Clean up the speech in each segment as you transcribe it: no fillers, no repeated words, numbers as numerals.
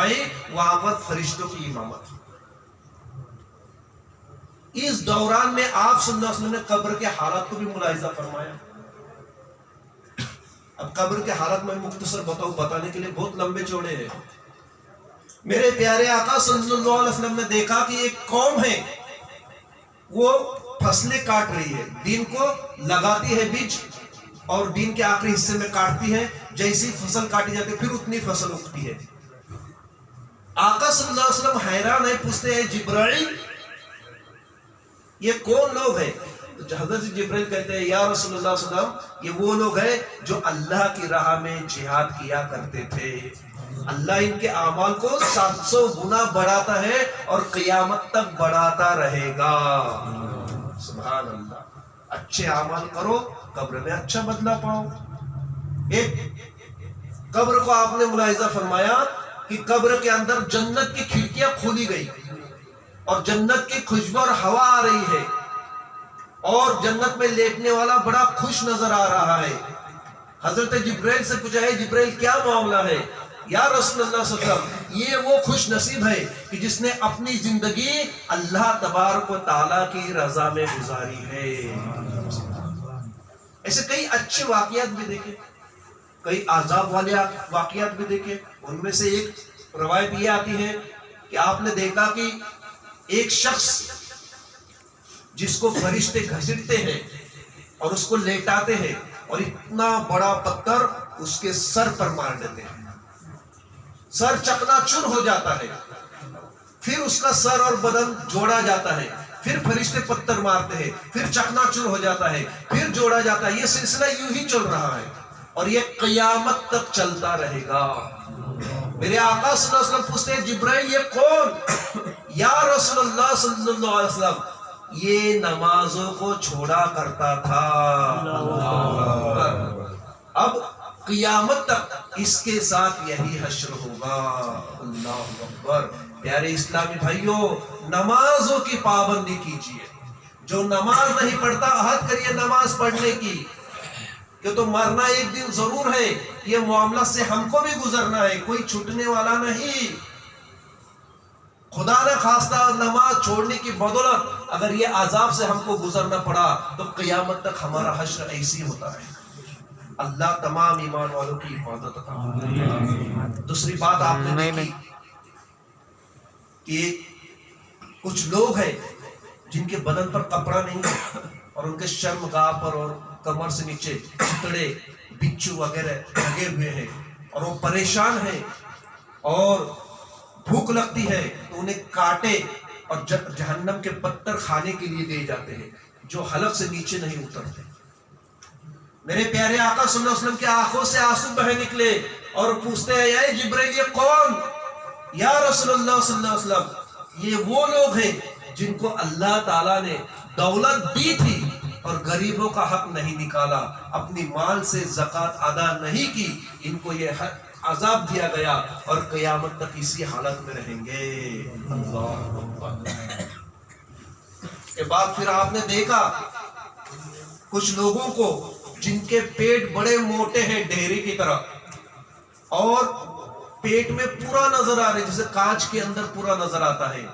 फरमाई, वहां पर फरिश्तों की इमामत। इस दौरान में आप सल्लल्लाहु अलैहि वसल्लम ने कब्र के हालात को भी मुलाहिजा फरमाया। अब कब्र के हालात में मुख्तसर बताऊं, बताने के लिए बहुत लंबे चौड़े हैं। मेरे प्यारे आका सल्लल्लाहु अलैहि वसल्लम ने देखा कि एक कौम है, वो फसलें काट रही है, दिन को लगाती है बीज और दिन के आखिरी हिस्से में काटती है। जैसी फसल काटी जाती है फिर उतनी फसल उगती है। आका सल्लल्लाहु अलैहि वसल्लम हैरान है, पूछते हैं जिब्राइल ये कौन लोग हैं? तो हजरत जिब्राइल कहते हैं, या रसूलुल्लाह सल्लल्लाहु अलैहि वसल्लम, ये वो लोग हैं जो अल्लाह की राह में जिहाद किया करते थे। अल्लाह इनके आमाल को 700 गुना बढ़ाता है और क़यामत तक बढ़ाता रहेगा। सुभान अल्लाह। अच्छे आमाल करो, कब्र में अच्छा बदला पाओ। एक कब्र को आपने मुलाहिजा फरमाया कि कब्र के अंदर जन्नत की खिड़कियां खोली गई और जन्नत की खुशबू और हवा आ रही है और जन्नत में लेटने वाला बड़ा खुश नजर आ रहा है। हजरत जिब्राइल से पूछा है, जिब्राइल क्या मामला है? या रसूलुल्लाह सल्लल्लाहु अलैहि वसल्लम, ये वो खुश नसीब है कि जिसने अपनी जिंदगी अल्लाह तबारक व तआला की रजा में गुजारी है। ऐसे कई अच्छे वाकयात भी देखे, कई आजाब वाले वाकयात भी देखे। उनमें से एक रवायत ये आती है कि आपने देखा कि एक शख्स जिसको फरिश्ते घसीटते हैं और उसको लेटाते हैं और इतना बड़ा पत्थर उसके सर पर मार देते हैं, सर चकनाचूर हो जाता है। फिर उसका सर और बदन जोड़ा जाता है, फिर फरिश्ते पत्थर मारते हैं, फिर चकनाचूर हो जाता है, फिर जोड़ा जाता है। ये सिलसिला यूं ही चल रहा है और ये क़यामत तक चलता रहेगा। मेरे आका सल्लल्लाहु अलैहि वसल्लम पूछते हैं, जिब्राइल ये कौन? या रसूलुल्लाह सल्लल्लाहु अलैहि वसल्लम, ये नमाजों को छोड़ा करता था। अब क़यामत तक इसके साथ यही हश्र होगा। अल्लाहु अकबर। प्यारे इस्लामी भाइयों, नमाजों की पाबंदी कीजिए। जो नमाज नहीं पढ़ता, अहद करिए नमाज पढ़ने की, कि तो मरना एक दिन जरूर है। ये मामला से हमको भी गुजरना है, कोई छूटने वाला नहीं। खुदा न खास्ता नमाज छोड़ने की बदौलत अगर ये अजाब से हमको गुजरना पड़ा तो क़यामत तक हमारा हश्र ऐसी होता है। अल्लाह तमाम ईमान वालों की हिफाजत अता फरमाए। दूसरी बात आपने देखी कि कुछ लोग हैं जिनके बदन पर कपड़ा नहीं है और उनके शर्मगाह पर और कमर से नीचे चितड़े बिच्छू वगैरह लगे हुए हैं और वो परेशान हैं और भूख लगती है तो उन्हें काटे और जहन्नम के पत्थर खाने के लिए दिए जाते हैं जो हलक से नीचे नहीं उतरते। मेरे प्यारे आका सल्लल्लाहु अलैहि वसल्लम की आंखों से आंसू बह निकले और पूछते हैं, या जिब्राइल ये कौन? या रसूलुल्लाह सल्लल्लाहु अलैहि वसल्लम, ये वो लोग हैं जिनको अल्लाह ताला ने दौलत दी थी और गरीबों का हक नहीं निकाला, अपनी माल से ज़कात अदा नहीं की, इनको ये अजाब दिया गया और क़यामत तक इसी हालत में रहेंगे। के बाद फिर आपने देखा कुछ लोगों को जिनके पेट बड़े मोटे हैं ढेरी की तरह और पेट में पूरा नजर आ रहे, जैसे कांच के अंदर पूरा नजर आता है।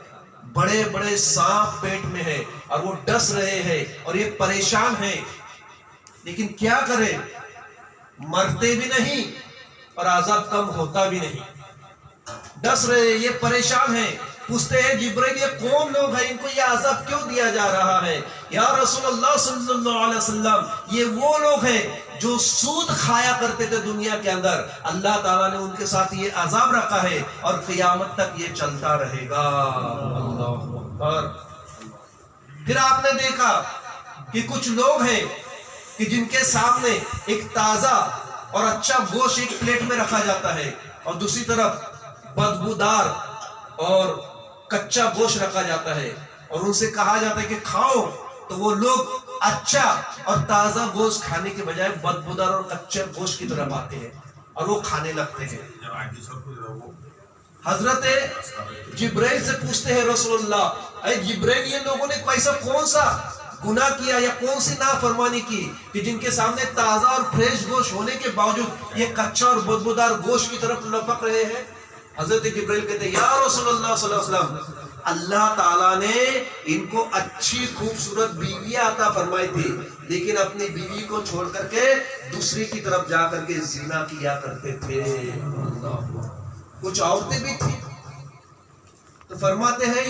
बड़े बड़े सांप पेट में है और वो डस रहे हैं और ये परेशान है, लेकिन क्या करें, मरते भी नहीं और आजाब कम होता भी नहीं। डस रहे, ये परेशान है। पूछते हैं, जिब्राइल ये कौन लोग हैं, इनको ये आजाब क्यों दिया जा रहा है? या रसूलुल्लाह सल्लल्लाहु अलैहि वसल्लम, ये वो लोग हैं जो सूद खाया करते थे दुनिया के अंदर, अल्लाह ताला ने उनके साथ ये अजाब रखा है और क़यामत तक ये चलता रहेगा। अल्लाहु अकबर। फिर आपने देखा कि कुछ लोग हैं कि जिनके सामने एक ताजा और अच्छा गोश्त एक प्लेट में रखा जाता है और दूसरी तरफ बदबूदार और कच्चा गोश्त रखा जाता है और उनसे कहा जाता है कि खाओ, तो वो लोग अच्छा और ताजा गोश्त खाने के बजाय बदबूदार और कच्चे गोश्त की तरफ आते हैं और वो खाने लगते हैं। हजरत जिब्राइल से पूछते हैं रसूलुल्लाह, अरे जिब्राइल ये लोगों ने कैसा कौन सा गुनाह किया या कौन सी नाफरमानी की कि जिनके सामने ताजा और फ्रेश गोश्त होने के बावजूद ये कच्चा और बदबूदार गोश्त की तरफ लपक रहे हैं? حضرت جبرائیل کہتے ہیں یا رسول اللہ صلی اللہ علیہ وسلم اللہ تعالیٰ نے ان کو اچھی خوبصورت بیویاں عطا فرمائی تھی لیکن اپنی بیوی کو چھوڑ کر کے دوسری کی طرف جا کر کے زنا کیا کرتے تھے. کچھ عورتیں بھی تھیں تو فرماتے ہیں